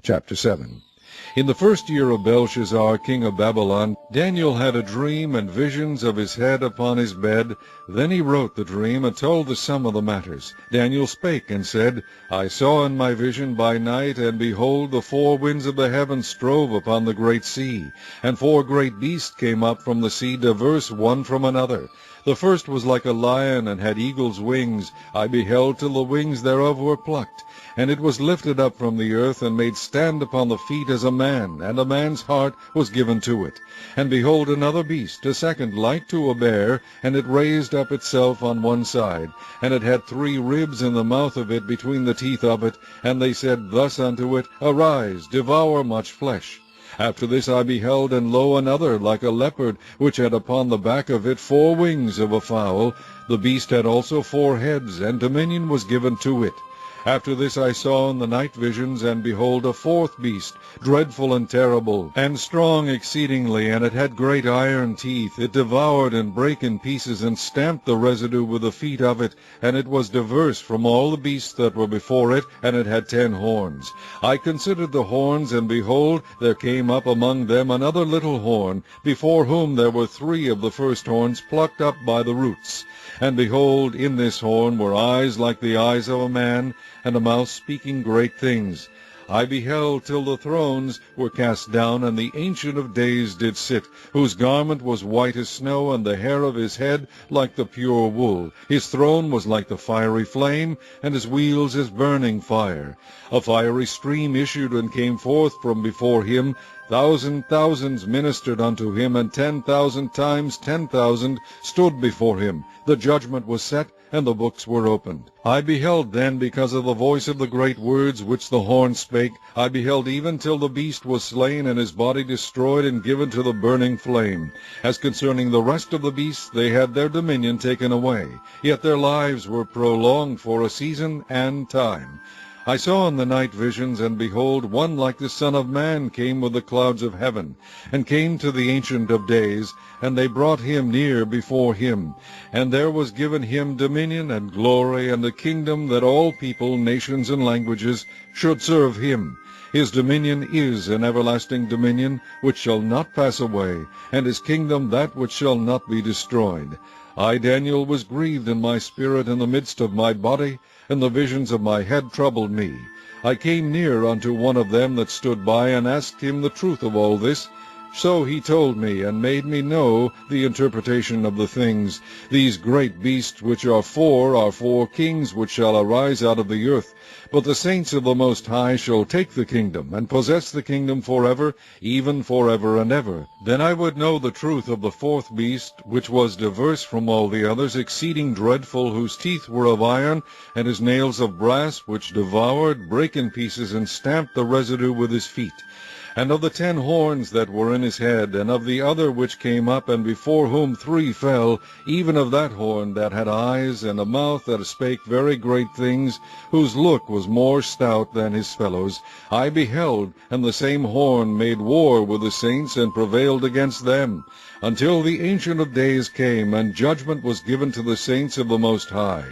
Chapter 7. In the first year of Belshazzar, king of Babylon, Daniel had a dream and visions of his head upon his bed. Then he wrote the dream and told the sum of the matters. Daniel spake and said, I saw in my vision by night, and behold, the four winds of the heaven strove upon the great sea, and four great beasts came up from the sea, diverse one from another. The first was like a lion, and had eagle's wings. I beheld till the wings thereof were plucked. And it was lifted up from the earth, and made stand upon the feet as a man, and a man's heart was given to it. And behold, another beast, a second, like to a bear, and it raised up itself on one side. And it had 3 ribs in the mouth of it, between the teeth of it. And they said thus unto it, Arise, devour much flesh. After this I beheld, and lo, another, like a leopard, which had upon the back of it 4 wings of a fowl. The beast had also 4 heads, and dominion was given to it. After this I saw in the night visions, and behold, a 4th beast, dreadful and terrible, and strong exceedingly, and it had great iron teeth. It devoured and brake in pieces, and stamped the residue with the feet of it, and it was diverse from all the beasts that were before it, and it had 10 horns. I considered the horns, and behold, there came up among them another little horn, before whom there were 3 of the first horns plucked up by the roots. And behold, in this horn were eyes like the eyes of a man, and a mouth speaking great things. I beheld till the thrones were cast down, and the Ancient of Days did sit, whose garment was white as snow, and the hair of his head like the pure wool. His throne was like the fiery flame, and his wheels as burning fire. A fiery stream issued and came forth from before him. Thousands ministered unto him, and 10,000 times 10,000 stood before him. The judgment was set, and the books were opened. I beheld then, because of the voice of the great words which the horn spake, I beheld even till the beast was slain, and his body destroyed, and given to the burning flame. As concerning the rest of the beasts, they had their dominion taken away, yet their lives were prolonged for a season and time. I saw in the night visions, and behold, one like the Son of Man came with the clouds of heaven, and came to the Ancient of Days, and they brought him near before him. And there was given him dominion and glory and a kingdom, that all people, nations, and languages should serve him. His dominion is an everlasting dominion, which shall not pass away, and his kingdom that which shall not be destroyed. I, Daniel, was grieved in my spirit in the midst of my body, and the visions of my head troubled me. I came near unto one of them that stood by, and asked him the truth of all this. So he told me, and made me know the interpretation of the things. These great beasts which are 4 kings which shall arise out of the earth. But the saints of the Most High shall take the kingdom, and possess the kingdom forever, even forever and ever. Then I would know the truth of the 4th beast, which was diverse from all the others, exceeding dreadful, whose teeth were of iron, and his nails of brass, which devoured, brake in pieces, and stamped the residue with his feet. And of the 10 horns that were in his head, and of the other which came up, and before whom 3 fell, even of that horn that had eyes, and a mouth that spake very great things, whose look was more stout than his fellows, I beheld, and the same horn made war with the saints, and prevailed against them, until the Ancient of Days came, and judgment was given to the saints of the Most High.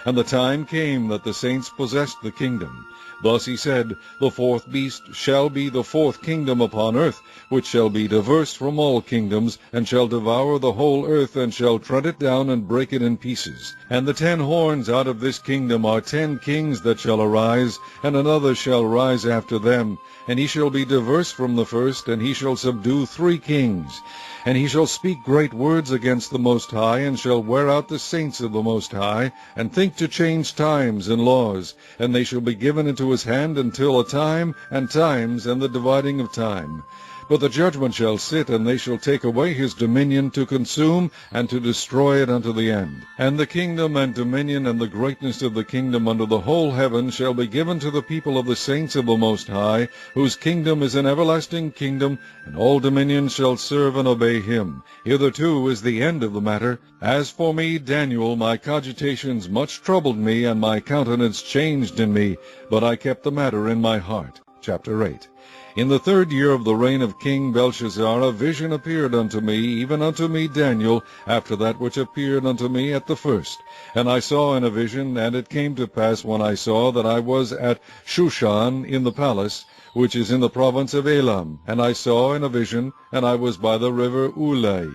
And the time came that the saints possessed the kingdom. Thus he said, The 4th beast shall be the 4th kingdom upon earth, which shall be diverse from all kingdoms, and shall devour the whole earth, and shall tread it down, and break it in pieces. And the 10 horns out of this kingdom are 10 kings that shall arise, and another shall rise after them. And he shall be diverse from the first, and he shall subdue 3 kings. And he shall speak great words against the Most High, and shall wear out the saints of the Most High, and think to change times and laws. And they shall be given into his hand until a time, and times, and the dividing of time. But the judgment shall sit, and they shall take away his dominion, to consume and to destroy it unto the end. And the kingdom and dominion and the greatness of the kingdom under the whole heaven shall be given to the people of the saints of the Most High, whose kingdom is an everlasting kingdom, and all dominions shall serve and obey him. Hitherto is the end of the matter. As for me, Daniel, my cogitations much troubled me, and my countenance changed in me, but I kept the matter in my heart. Chapter 8. In the 3rd year of the reign of King Belshazzar a vision appeared unto me, even unto me Daniel, after that which appeared unto me at the first. And I saw in a vision, and it came to pass when I saw that I was at Shushan in the palace, which is in the province of Elam. And I saw in a vision, and I was by the river Ulai.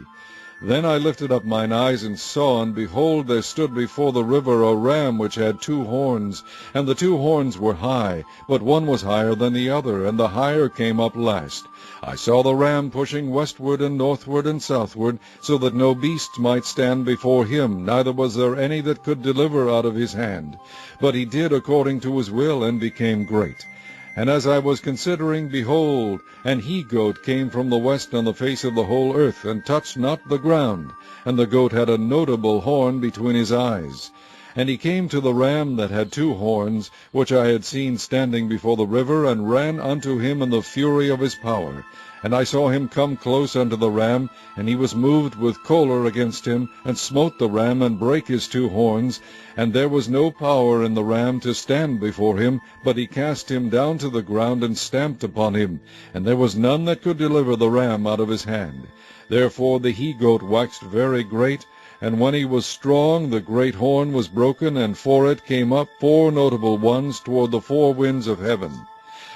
Then I lifted up mine eyes and saw, and behold, there stood before the river a ram which had 2 horns, and the 2 horns were high, but one was higher than the other, and the higher came up last. I saw the ram pushing westward and northward and southward, so that no beast might stand before him, neither was there any that could deliver out of his hand. But he did according to his will, and became great. And as I was considering, behold, an he-goat came from the west on the face of the whole earth, and touched not the ground. And the goat had a notable horn between his eyes. And he came to the ram that had 2 horns, which I had seen standing before the river, and ran unto him in the fury of his power. And I saw him come close unto the ram, and he was moved with choler against him, and smote the ram, and brake his 2 horns. And there was no power in the ram to stand before him, but he cast him down to the ground, and stamped upon him. And there was none that could deliver the ram out of his hand. Therefore the he-goat waxed very great, and when he was strong, the great horn was broken, and for it came up 4 notable ones toward the 4 winds of heaven.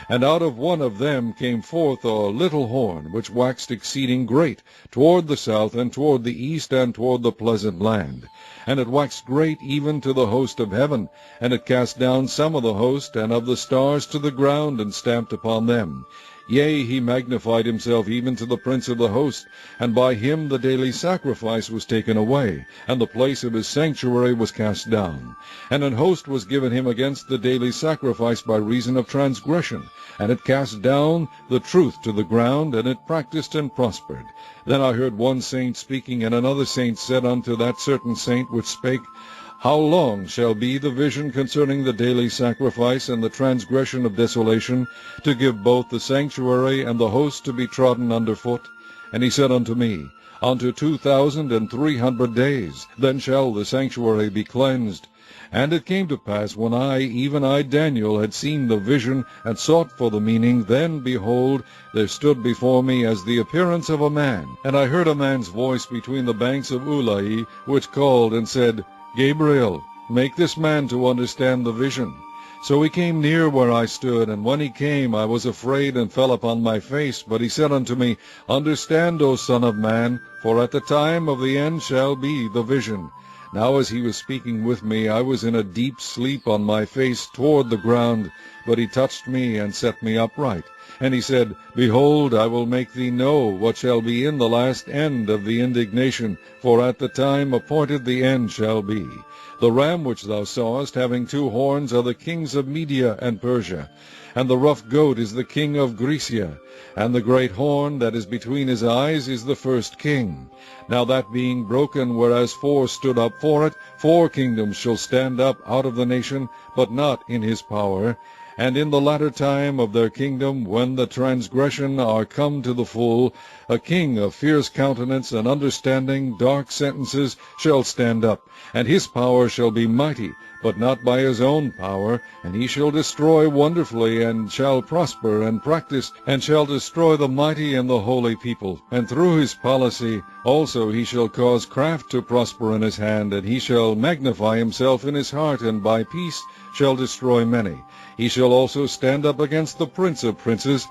And out of one of them came forth a little horn, which waxed exceeding great, toward the south, and toward the east, and toward the pleasant land. And it waxed great even to the host of heaven, and it cast down some of the host and of the stars to the ground, and stamped upon them. Yea, he magnified himself even to the prince of the host, and by him the daily sacrifice was taken away, and the place of his sanctuary was cast down. And an host was given him against the daily sacrifice by reason of transgression, and it cast down the truth to the ground, and it practiced and prospered. Then I heard one saint speaking, and another saint said unto that certain saint which spake, How long shall be the vision concerning the daily sacrifice and the transgression of desolation, to give both the sanctuary and the host to be trodden under foot? And he said unto me, Unto 2,300 days, then shall the sanctuary be cleansed. And it came to pass, when I, even I Daniel, had seen the vision, and sought for the meaning, then, behold, there stood before me as the appearance of a man. And I heard a man's voice between the banks of Ulai, which called and said, Gabriel, make this man to understand the vision. So he came near where I stood, and when he came, I was afraid, and fell upon my face. But he said unto me, Understand, O Son of Man, for at the time of the end shall be the vision. Now as he was speaking with me, I was in a deep sleep on my face toward the ground. But he touched me, and set me upright. And he said, Behold, I will make thee know what shall be in the last end of the indignation, for at the time appointed the end shall be. The ram which thou sawest, having 2 horns, are the kings of Media and Persia. And the rough goat is the king of Grecia. And the great horn that is between his eyes is the first king. Now that being broken, whereas 4 stood up for it, 4 kingdoms shall stand up out of the nation, but not in his power. And in the latter time of their kingdom, when the transgression are come to the full, a king of fierce countenance and understanding dark sentences shall stand up, and his power shall be mighty, but not by his own power, and he shall destroy wonderfully, and shall prosper and practice, and shall destroy the mighty and the holy people. And through his policy also he shall cause craft to prosper in his hand, and he shall magnify himself in his heart, and by peace shall destroy many. He shall also stand up against the prince of princes,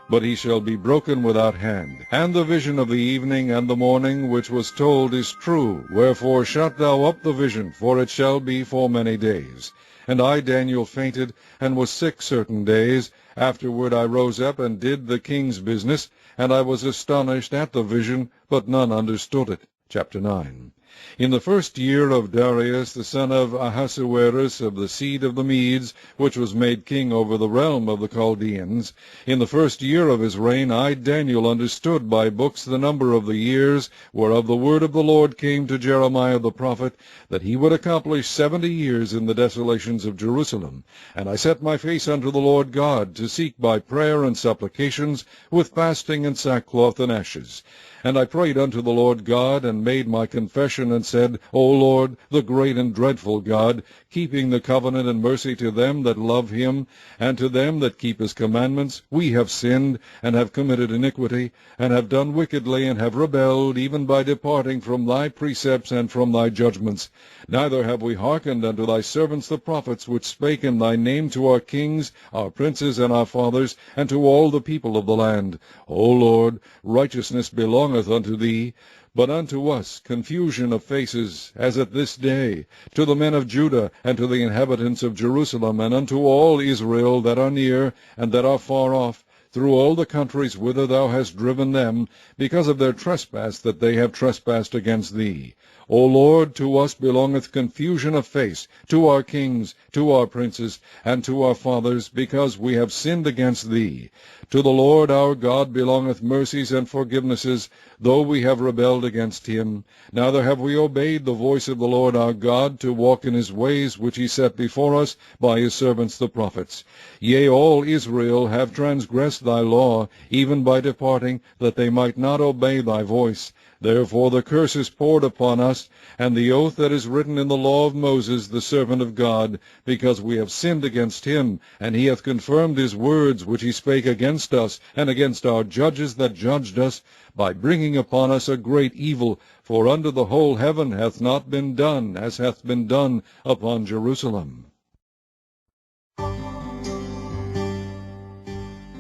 but he shall be broken without hand. And the vision of the evening and the morning which was told is true. Wherefore shut thou up the vision, for it shall be for many days. And I, Daniel, fainted, and was sick certain days. Afterward I rose up, and did the king's business, and I was astonished at the vision, but none understood it. Chapter 9. In the 1st year of Darius, the son of Ahasuerus, of the seed of the Medes, which was made king over the realm of the Chaldeans, in the 1st year of his reign, I, Daniel, understood by books the number of the years, whereof the word of the Lord came to Jeremiah the prophet, that he would accomplish 70 years in the desolations of Jerusalem. And I set my face unto the Lord God, to seek by prayer and supplications, with fasting and sackcloth and ashes. And I prayed unto the Lord God, and made my confession, and said, O Lord, the great and dreadful God, keeping the covenant and mercy to them that love him, and to them that keep his commandments, we have sinned, and have committed iniquity, and have done wickedly, and have rebelled, even by departing from thy precepts and from thy judgments. Neither have we hearkened unto thy servants the prophets, which spake in thy name to our kings, our princes, and our fathers, and to all the people of the land. O Lord, righteousness belongeth unto thee, but unto us confusion of faces, as at this day, to the men of Judah, and to the inhabitants of Jerusalem, and unto all Israel that are near, and that are far off, through all the countries whither thou hast driven them, because of their trespass that they have trespassed against thee. O Lord, to us belongeth confusion of face, to our kings, to our princes, and to our fathers, because we have sinned against thee. To the Lord our God belongeth mercies and forgivenesses, though we have rebelled against him. Neither have we obeyed the voice of the Lord our God, to walk in his ways which he set before us by his servants the prophets. Yea, all Israel have transgressed thy law, even by departing, that they might not obey thy voice. Therefore the curse is poured upon us, and the oath that is written in the law of Moses the servant of God, because we have sinned against him, and he hath confirmed his words which he spake against us, and against our judges that judged us, by bringing upon us a great evil, for under the whole heaven hath not been done, as hath been done upon Jerusalem.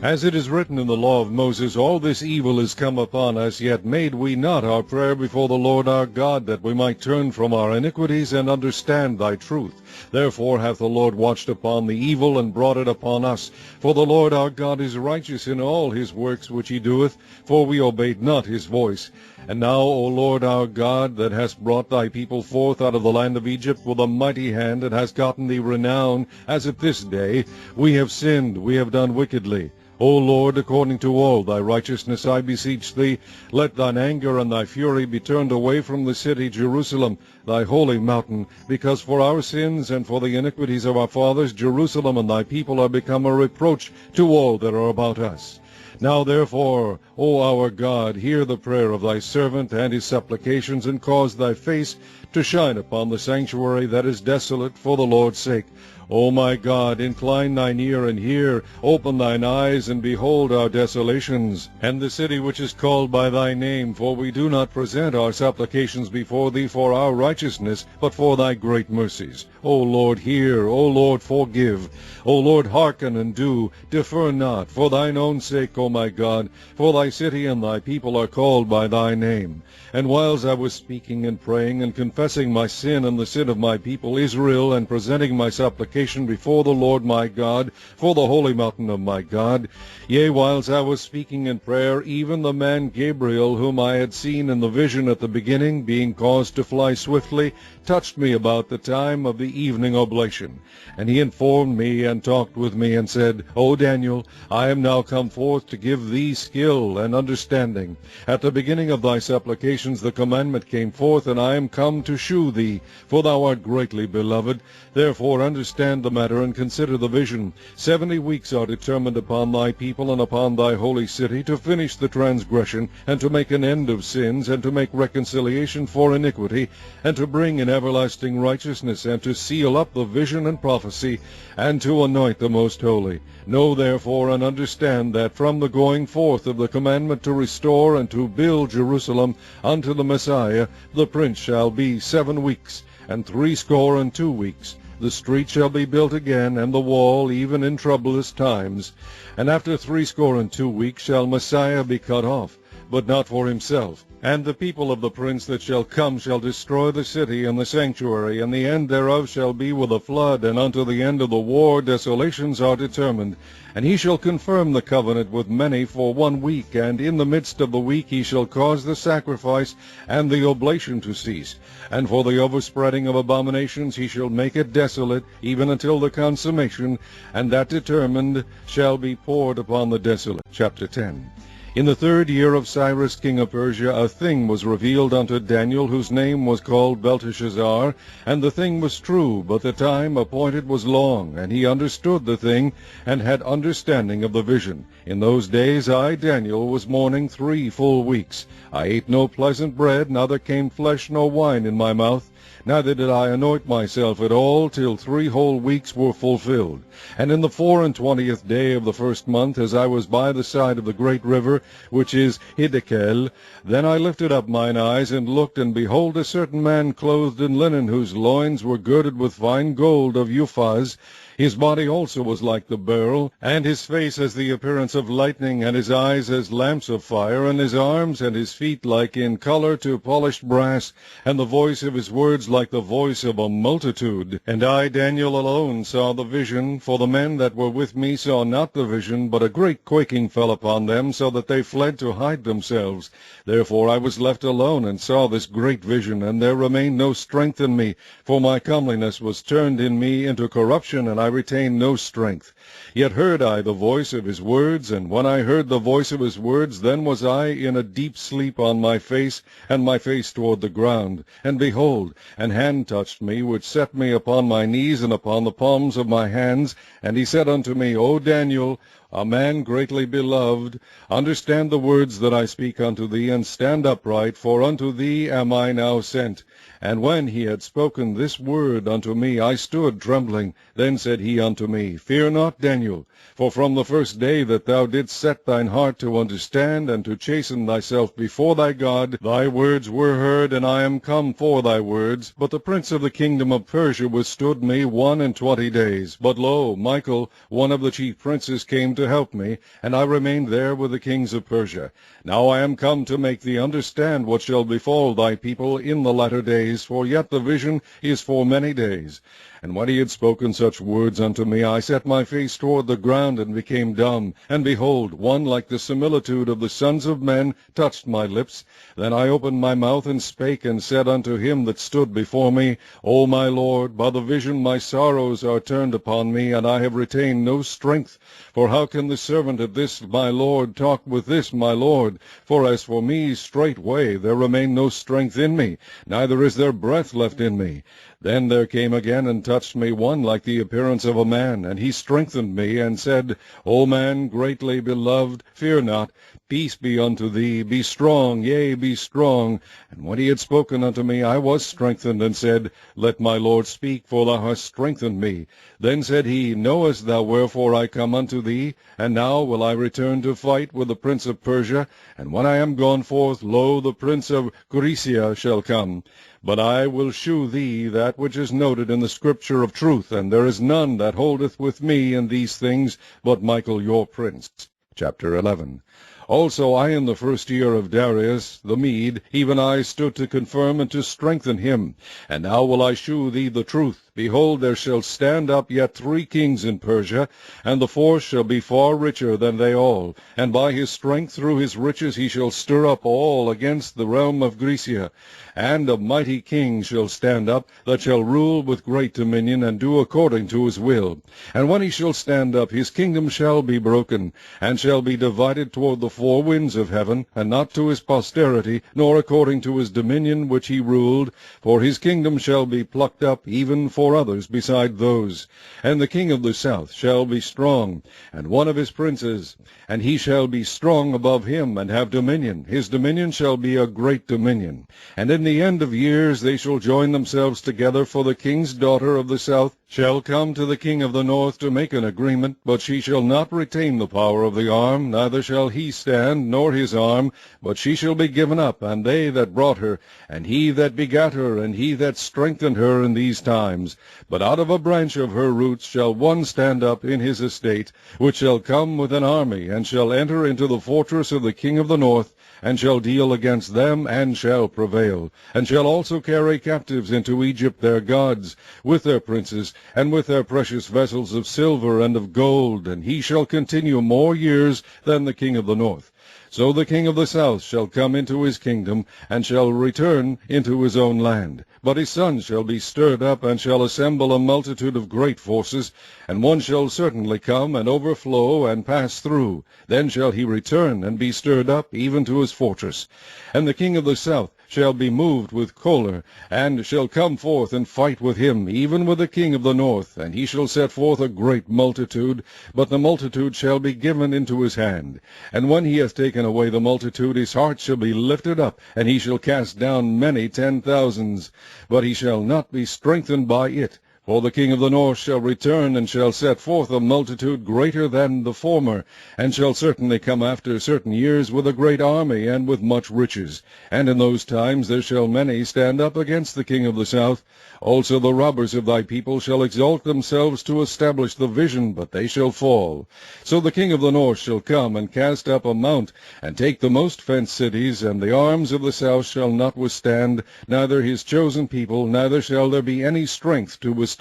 As it is written in the law of Moses, all this evil is come upon us, yet made we not our prayer before the Lord our God, that we might turn from our iniquities and understand thy truth. Therefore hath the Lord watched upon the evil, and brought it upon us. For the Lord our God is righteous in all his works which he doeth, for we obeyed not his voice. And now, O Lord our God, that hast brought thy people forth out of the land of Egypt with a mighty hand, and hast gotten thee renown, as at this day, we have sinned, we have done wickedly. O Lord, according to all thy righteousness, I beseech thee, let thine anger and thy fury be turned away from the city Jerusalem, thy holy mountain, because for our sins and for the iniquities of our fathers, Jerusalem and thy people are become a reproach to all that are about us. Now therefore, O our God, hear the prayer of thy servant and his supplications, and cause thy face to shine upon the sanctuary that is desolate for the Lord's sake. O my God, incline thine ear and hear, open thine eyes and behold our desolations, and the city which is called by thy name, for we do not present our supplications before thee for our righteousness, but for thy great mercies. O Lord, hear, O Lord, forgive. O Lord, hearken and do, defer not, for thine own sake, O my God, for thy city and thy people are called by thy name. And whiles I was speaking and praying and confessing my sin and the sin of my people Israel, and presenting my supplication before the Lord my God, for the holy mountain of my God, yea, whiles I was speaking in prayer, even the man Gabriel, whom I had seen in the vision at the beginning, being caused to fly swiftly, touched me about the time of the evening oblation. And he informed me and talked with me, and said, O Daniel, I am now come forth to give thee skill and understanding. At the beginning of thy supplications the commandment came forth, and I am come to shew thee, for thou art greatly beloved. Therefore understand the matter, and consider the vision. 70 weeks are determined upon thy people and upon thy holy city, to finish the transgression, and to make an end of sins, and to make reconciliation for iniquity, and to bring in everlasting righteousness, and to seal up the vision and prophecy, and to anoint the most holy. Know therefore and understand that from the going forth of the commandment to restore and to build Jerusalem unto the Messiah, the prince shall be 7 weeks, and 62 weeks. The street shall be built again, and the wall, even in troublous times. And after 62 weeks shall Messiah be cut off, but not for himself. And the people of the prince that shall come shall destroy the city and the sanctuary, and the end thereof shall be with a flood, and unto the end of the war desolations are determined. And he shall confirm the covenant with many for 1 week, and in the midst of the week he shall cause the sacrifice and the oblation to cease. And for the overspreading of abominations he shall make it desolate, even until the consummation, and that determined shall be poured upon the desolate. Chapter 10. In the 3rd year of Cyrus king of Persia, a thing was revealed unto Daniel, whose name was called Belteshazzar. And the thing was true, but the time appointed was long, and he understood the thing, and had understanding of the vision. In those days I, Daniel, was mourning 3 full weeks. I ate no pleasant bread, neither came flesh nor wine in my mouth. Neither did I anoint myself at all, till 3 whole weeks were fulfilled. And in the 24th day of the 1st month, as I was by the side of the great river, which is Hiddekel, then I lifted up mine eyes, and looked, and behold, a certain man clothed in linen, whose loins were girded with fine gold of Uphaz. His body also was like the beryl, and his face as the appearance of lightning, and his eyes as lamps of fire, and his arms and his feet like in colour to polished brass, and the voice of his words like the voice of a multitude. And I, Daniel, alone saw the vision, for the men that were with me saw not the vision, but a great quaking fell upon them, so that they fled to hide themselves. Therefore I was left alone, and saw this great vision, and there remained no strength in me, for my comeliness was turned in me into corruption, and I retained no strength. Yet heard I the voice of his words, and when I heard the voice of his words, then was I in a deep sleep on my face, and my face toward the ground. And behold, an hand touched me, which set me upon my knees and upon the palms of my hands. And he said unto me, O Daniel, a man greatly beloved, understand the words that I speak unto thee, and stand upright, for unto thee am I now sent. And when he had spoken this word unto me, I stood trembling. Then said he unto me, Fear not, Daniel, for from the first day that thou didst set thine heart to understand, and to chasten thyself before thy God, thy words were heard, and I am come for thy words. But the prince of the kingdom of Persia withstood me 21 days. But lo, Michael, one of the chief princes, came to help me, and I remained there with the kings of Persia. Now I am come to make thee understand what shall befall thy people in the latter days, for yet the vision is for many days. And when he had spoken such words unto me, I set my face toward the ground, and became dumb. And behold, one like the similitude of the sons of men touched my lips. Then I opened my mouth, and spake, and said unto him that stood before me, O my Lord, by the vision my sorrows are turned upon me, and I have retained no strength. For how can the servant of this my Lord talk with this my Lord? For as for me, straightway there remained no strength in me, neither is there breath left in me. Then there came again and touched me one like the appearance of a man, and he strengthened me, and said, O man greatly beloved, fear not. Peace be unto thee. Be strong, yea, be strong. And when he had spoken unto me, I was strengthened, and said, Let my Lord speak, for thou hast strengthened me. Then said he, Knowest thou wherefore I come unto thee? And now will I return to fight with the prince of Persia. And when I am gone forth, lo, the prince of Grecia shall come. But I will shew thee that which is noted in the scripture of truth, and there is none that holdeth with me in these things but Michael your prince. Chapter 11. Also I in the 1st year of Darius the Mede, even I stood to confirm and to strengthen him. And now will I shew thee the truth. Behold, there shall stand up yet 3 kings in Persia, and the 4th shall be far richer than they all. And by his strength through his riches he shall stir up all against the realm of Grecia. And a mighty king shall stand up, that shall rule with great dominion, and do according to his will. And when he shall stand up, his kingdom shall be broken, and shall be divided toward the 4 winds of heaven, and not to his posterity, nor according to his dominion which he ruled. For his kingdom shall be plucked up, even for others beside those. And the king of the south shall be strong, and one of his princes, and he shall be strong above him, and have dominion. His dominion shall be a great dominion. And in the end of years they shall join themselves together, for the king's daughter of the south shall come to the king of the north to make an agreement, but she shall not retain the power of the arm, neither shall he stand, nor his arm, but she shall be given up, and they that brought her, and he that begat her, and he that strengthened her in these times. But out of a branch of her roots shall one stand up in his estate, which shall come with an army, and shall enter into the fortress of the king of the north, and shall deal against them, and shall prevail, and shall also carry captives into Egypt their gods, with their princes, and with their precious vessels of silver and of gold, and he shall continue more years than the king of the north. So the king of the south shall come into his kingdom, and shall return into his own land. But his sons shall be stirred up, and shall assemble a multitude of great forces, and one shall certainly come, and overflow, and pass through. Then shall he return, and be stirred up, even to his fortress. And the king of the south shall be moved with choler, and shall come forth and fight with him, even with the king of the north, and he shall set forth a great multitude, but the multitude shall be given into his hand. And when he hath taken away the multitude, his heart shall be lifted up, and he shall cast down many 10,000s, but he shall not be strengthened by it. For the king of the north shall return, and shall set forth a multitude greater than the former, and shall certainly come after certain years with a great army, and with much riches. And in those times there shall many stand up against the king of the south. Also the robbers of thy people shall exalt themselves to establish the vision, but they shall fall. So the king of the north shall come, and cast up a mount, and take the most fenced cities, and the arms of the south shall not withstand, neither his chosen people, neither shall there be any strength to withstand.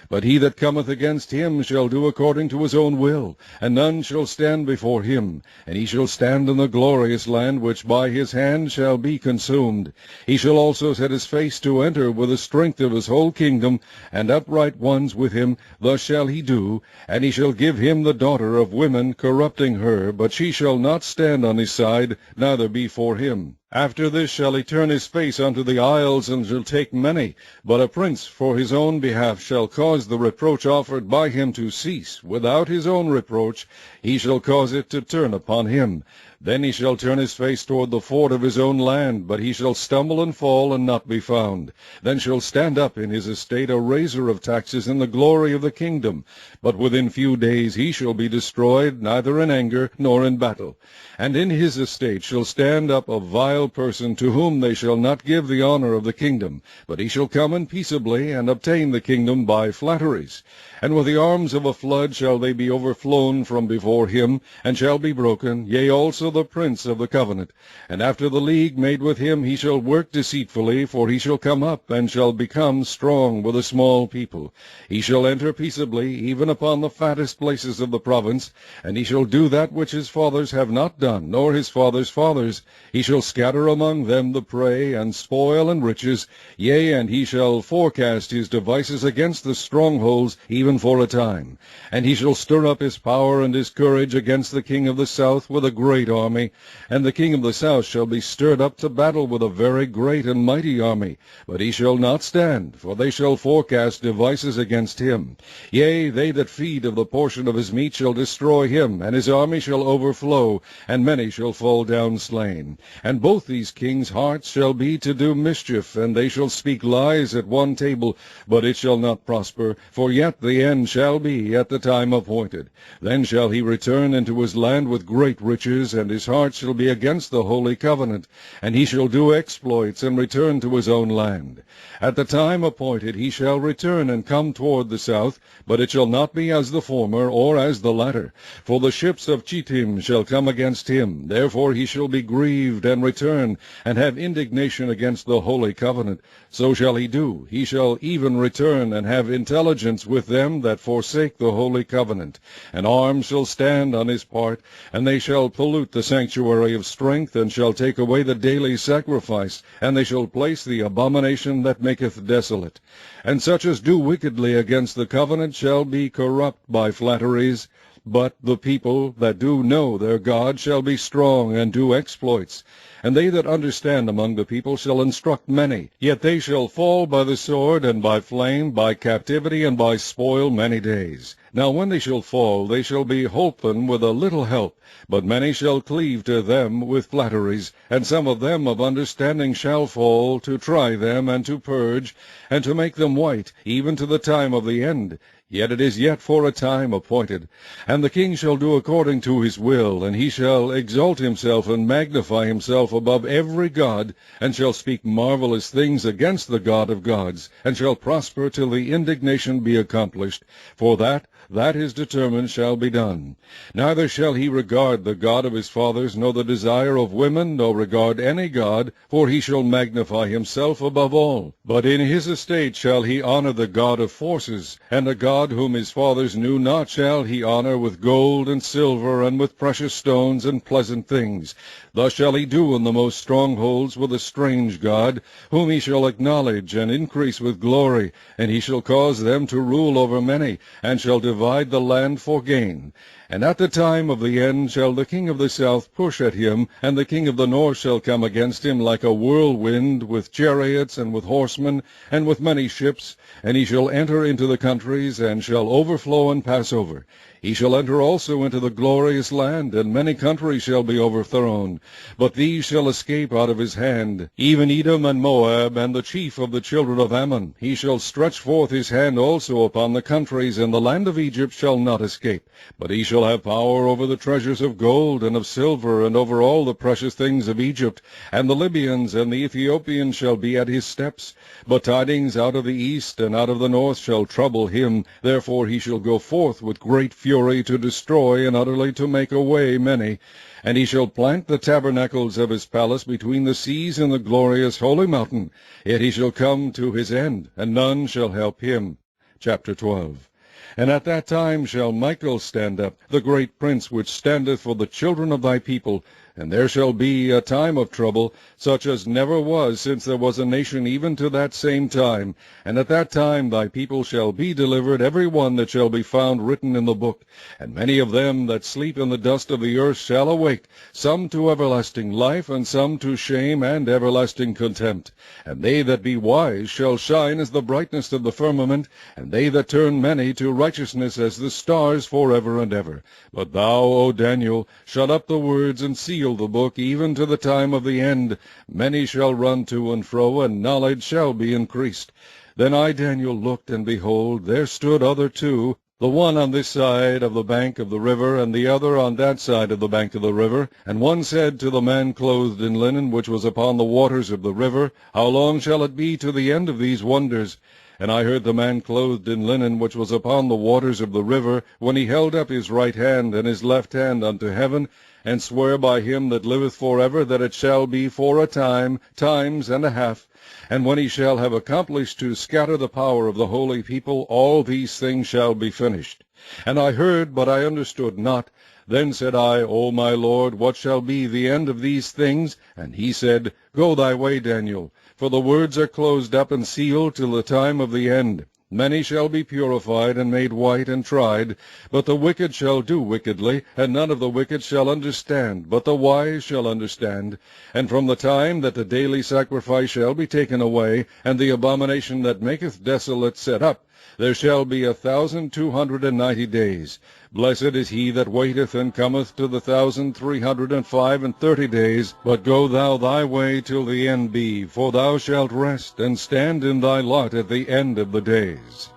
But he that cometh against him shall do according to his own will, and none shall stand before him. And he shall stand in the glorious land, which by his hand shall be consumed. He shall also set his face to enter with the strength of his whole kingdom, and upright ones with him. Thus shall he do. And he shall give him the daughter of women, corrupting her, but she shall not stand on his side, neither be for him. After this shall he turn his face unto the isles, and shall take many. But a prince for his own behalf shall cause the reproach offered by him to cease. Without his own reproach he shall cause it to turn upon him. Then he shall turn his face toward the fort of his own land, but he shall stumble and fall, and not be found. Then shall stand up in his estate a raiser of taxes in the glory of the kingdom. But within few days he shall be destroyed, neither in anger nor in battle. And in his estate shall stand up a vile person, to whom they shall not give the honor of the kingdom, but he shall come in peaceably, and obtain the kingdom by flatteries. And with the arms of a flood shall they be overflown from before him, and shall be broken, yea, also the prince of the covenant. And after the league made with him he shall work deceitfully, for he shall come up, and shall become strong with a small people. He shall enter peaceably, even upon the fattest places of the province, and he shall do that which his fathers have not done, nor his fathers' fathers. He shall scatter among them the prey, and spoil and riches, yea, and he shall forecast his devices against the strongholds, even for a time. And he shall stir up his power and his courage against the king of the south with a great army. And the king of the south shall be stirred up to battle with a very great and mighty army. But he shall not stand, for they shall forecast devices against him. Yea, they that feed of the portion of his meat shall destroy him, and his army shall overflow, and many shall fall down slain. And both these kings' hearts shall be to do mischief, and they shall speak lies at one table, but it shall not prosper, for yet the end shall be at the time appointed. Then shall he return into his land with great riches, and his heart shall be against the holy covenant, and he shall do exploits, and return to his own land. At the time appointed he shall return, and come toward the south, but it shall not be as the former, or as the latter. For the ships of Chittim shall come against him. Therefore he shall be grieved, and return, and have indignation against the holy covenant. So shall he do. He shall even return, and have intelligence with them that forsake the holy covenant. And arms shall stand on his part, and they shall pollute the sanctuary of strength, and shall take away the daily sacrifice, and they shall place the abomination that maketh desolate. And such as do wickedly against the covenant shall be corrupt by flatteries. But the people that do know their God shall be strong, and do exploits. And they that understand among the people shall instruct many. Yet they shall fall by the sword, and by flame, by captivity, and by spoil many days. Now when they shall fall, they shall be holpen with a little help. But many shall cleave to them with flatteries, and some of them of understanding shall fall, to try them, and to purge, and to make them white, even to the time of the end. Yet it is yet for a time appointed. And the king shall do according to his will, and he shall exalt himself and magnify himself above every god, and shall speak marvelous things against the God of gods, and shall prosper till the indignation be accomplished. For that that is determined shall be done. Neither shall he regard the God of his fathers, nor the desire of women, nor regard any god, for he shall magnify himself above all. But in his estate shall he honor the God of forces, and a God whom his fathers knew not shall he honor with gold and silver, and with precious stones and pleasant things. Thus shall he do in the most strongholds with a strange God, whom he shall acknowledge and increase with glory, and he shall cause them to rule over many, and shall divide the land for gain. And at the time of the end shall the king of the south push at him, and the king of the north shall come against him like a whirlwind, with chariots, and with horsemen, and with many ships, and he shall enter into the countries, and shall overflow and pass over. He shall enter also into the glorious land, and many countries shall be overthrown. But these shall escape out of his hand, even Edom and Moab, and the chief of the children of Ammon. He shall stretch forth his hand also upon the countries, and the land of Egypt shall not escape. But he shall have power over the treasures of gold and of silver, and over all the precious things of Egypt. And the Libyans and the Ethiopians shall be at his steps. But tidings out of the east and out of the north shall trouble him. Therefore he shall go forth with great fury to destroy and utterly to make away many. And he shall plant the tabernacles of his palace between the seas and the glorious holy mountain. Yet he shall come to his end, and none shall help him. Chapter 12. And at that time shall Michael stand up, the great prince which standeth for the children of thy people. And there shall be a time of trouble, such as never was since there was a nation even to that same time. And at that time thy people shall be delivered, every one that shall be found written in the book. And many of them that sleep in the dust of the earth shall awake, some to everlasting life, and some to shame and everlasting contempt. And they that be wise shall shine as the brightness of the firmament, and they that turn many to righteousness as the stars forever and ever. But thou, O Daniel, shut up the words and seal the book, even to the time of the end. Many shall run to and fro, and knowledge shall be increased. Then I, Daniel, looked, and behold, there stood other two, the one on this side of the bank of the river, and the other on that side of the bank of the river. And one said to the man clothed in linen, which was upon the waters of the river, How long shall it be to the end of these wonders? And I heard the man clothed in linen, which was upon the waters of the river, when he held up his right hand and his left hand unto heaven, and swear by him that liveth forever, that it shall be for a time, times and a half. And when he shall have accomplished to scatter the power of the holy people, all these things shall be finished. And I heard, but I understood not. Then said I, O my Lord, what shall be the end of these things? And he said, Go thy way, Daniel, for the words are closed up and sealed till the time of the end. Many shall be purified and made white and tried, but the wicked shall do wickedly, and none of the wicked shall understand, but the wise shall understand. And from the time that the daily sacrifice shall be taken away, and the abomination that maketh desolate set up, there shall be 1,290 days. Blessed is he that waiteth and cometh to the 1,335 days. But go thou thy way till the end be, for thou shalt rest, and stand in thy lot at the end of the days.